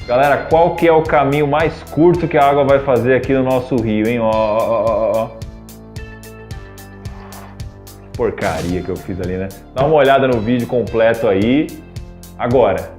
Galera, qual que é o caminho mais curto que a água vai fazer aqui no nosso rio, hein? Ó. Porcaria que eu fiz ali, né? Dá uma olhada no vídeo completo aí. Agora.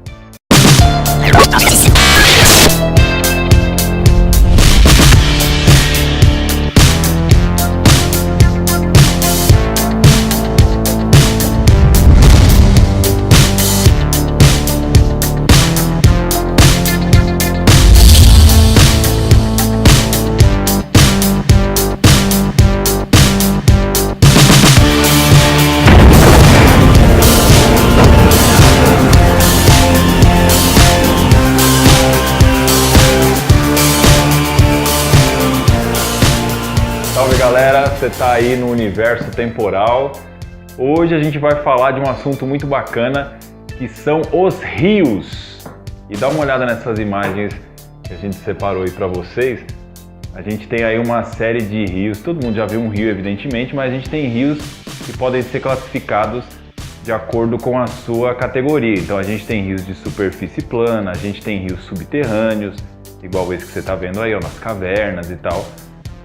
Salve galera, você está aí no universo temporal. Hoje a gente vai falar de um assunto muito bacana, que são os rios. E dá uma olhada nessas imagens que a gente separou aí para vocês. A gente tem aí uma série de rios, todo mundo já viu um rio evidentemente, mas a gente tem rios que podem ser classificados de acordo com a sua categoria. Então a gente tem rios de superfície plana, a gente tem rios subterrâneos, igual esse que você está vendo aí, ó, nas cavernas e tal.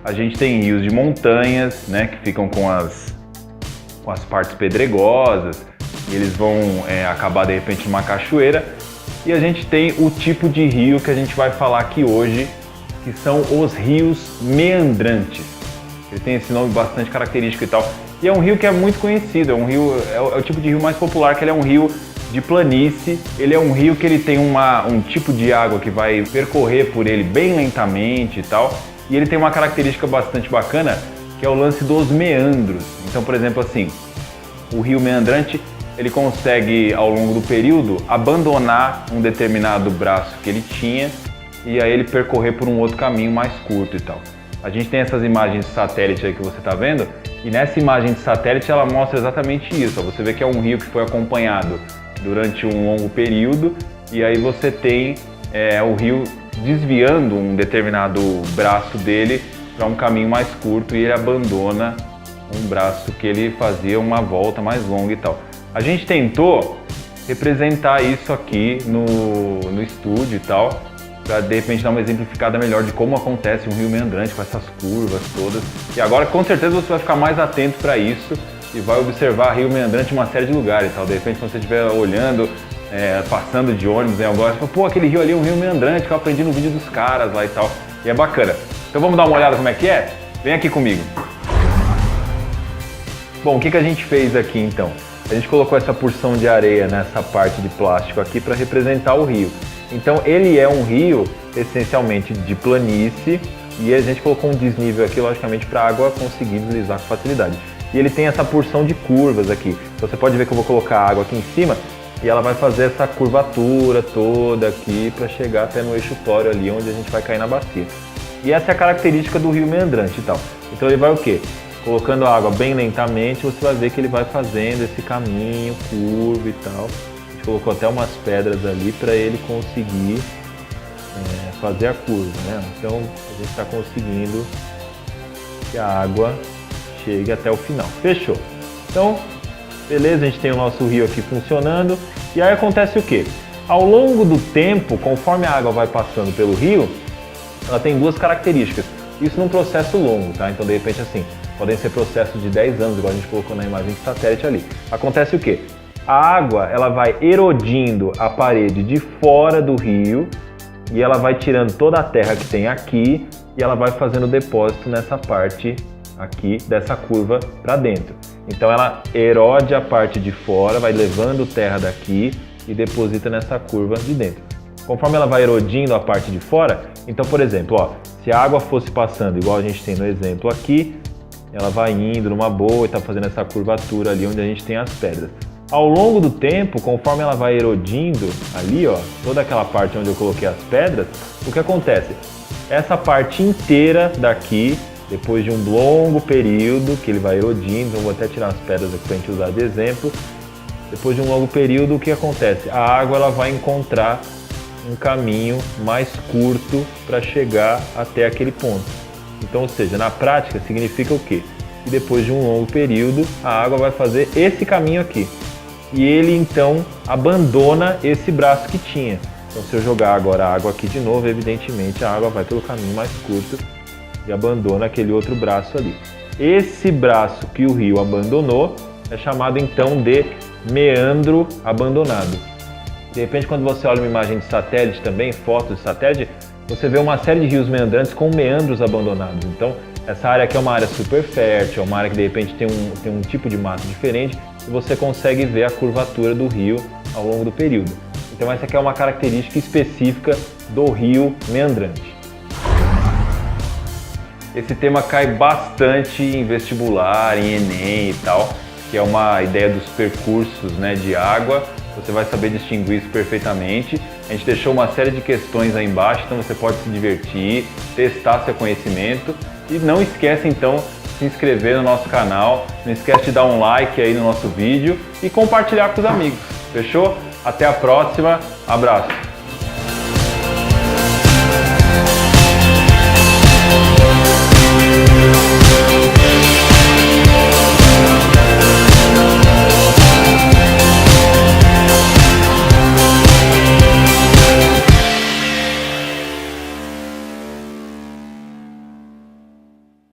A gente tem rios de montanhas, né, que ficam com as partes pedregosas, e eles vão acabar de repente numa cachoeira. E a gente tem o tipo de rio que a gente vai falar aqui hoje, que são os rios meandrantes. Ele tem esse nome bastante característico e tal. E é um rio que é muito conhecido, é o tipo de rio mais popular, que ele é um rio de planície. Ele é um rio que ele tem um tipo de água que vai percorrer por ele bem lentamente e tal. E ele tem uma característica bastante bacana, que é o lance dos meandros. Então, por exemplo, assim, o rio meandrante, ele consegue, ao longo do período, abandonar um determinado braço que ele tinha e aí ele percorrer por um outro caminho mais curto e tal. A gente tem essas imagens de satélite aí que você está vendo, e nessa imagem de satélite ela mostra exatamente isso. Você vê que é um rio que foi acompanhado durante um longo período, e aí você tem o rio desviando um determinado braço dele para um caminho mais curto, e ele abandona um braço que ele fazia uma volta mais longa e tal. A gente tentou representar isso aqui no estúdio e tal, para de repente dar uma exemplificada melhor de como acontece um rio meandrante com essas curvas todas. E agora com certeza você vai ficar mais atento para isso e vai observar rio meandrante em uma série de lugares e tal. De repente, quando você estiver olhando, passando de ônibus em algum lugar, você fala, pô, aquele rio ali é um rio meandrante que eu aprendi no vídeo dos caras lá e tal. E é bacana. Então vamos dar uma olhada como é que é? Vem aqui comigo. Bom, o que a gente fez aqui então? A gente colocou essa porção de areia nessa parte de plástico aqui para representar o rio. Então ele é um rio essencialmente de planície, e a gente colocou um desnível aqui, logicamente, para a água conseguir deslizar com facilidade. E ele tem essa porção de curvas aqui. Então você pode ver que eu vou colocar a água aqui em cima e ela vai fazer essa curvatura toda aqui para chegar até no eixo tório ali, onde a gente vai cair na bacia. E essa é a característica do rio meandrante e tal. Então ele vai o quê? Colocando a água bem lentamente, você vai ver que ele vai fazendo esse caminho curvo e tal. A gente colocou até umas pedras ali para ele conseguir fazer a curva, né? Então a gente está conseguindo que a água chegue até o final. Fechou? Então, beleza, a gente tem o nosso rio aqui funcionando. E aí acontece o quê? Ao longo do tempo, conforme a água vai passando pelo rio, ela tem duas características. Isso num processo longo, tá? Então, de repente, assim, podem ser processos de 10 anos, igual a gente colocou na imagem de satélite ali. Acontece o quê? A água, ela vai erodindo a parede de fora do rio e ela vai tirando toda a terra que tem aqui e ela vai fazendo depósito nessa parte aqui dessa curva para dentro. Então ela erode a parte de fora, vai levando terra daqui e deposita nessa curva de dentro. Conforme ela vai erodindo a parte de fora, então, por exemplo, ó, se a água fosse passando igual a gente tem no exemplo aqui, ela vai indo numa boa e está fazendo essa curvatura ali onde a gente tem as pedras. Ao longo do tempo, conforme ela vai erodindo ali, ó, toda aquela parte onde eu coloquei as pedras, o que acontece? Essa parte inteira daqui, depois de um longo período que ele vai erodindo, eu vou até tirar as pedras aqui para a gente usar de exemplo, depois de um longo período, o que acontece? A água ela vai encontrar um caminho mais curto para chegar até aquele ponto. Então, ou seja, na prática significa o quê? Que depois de um longo período a água vai fazer esse caminho aqui. E ele então abandona esse braço que tinha. Então se eu jogar agora a água aqui de novo, evidentemente a água vai pelo caminho mais curto e abandona aquele outro braço ali. Esse braço que o rio abandonou é chamado então de meandro abandonado. De repente, quando você olha uma imagem de satélite também, fotos de satélite, você vê uma série de rios meandrantes com meandros abandonados. Então, essa área aqui é uma área super fértil, é uma área que de repente tem um tipo de mato diferente e você consegue ver a curvatura do rio ao longo do período. Então, essa aqui é uma característica específica do rio meandrante. Esse tema cai bastante em vestibular, em Enem e tal, que é uma ideia dos percursos, né, de água. Você vai saber distinguir isso perfeitamente. A gente deixou uma série de questões aí embaixo, então você pode se divertir, testar seu conhecimento. E não esquece então de se inscrever no nosso canal, não esquece de dar um like aí no nosso vídeo e compartilhar com os amigos. Fechou? Até a próxima, abraço!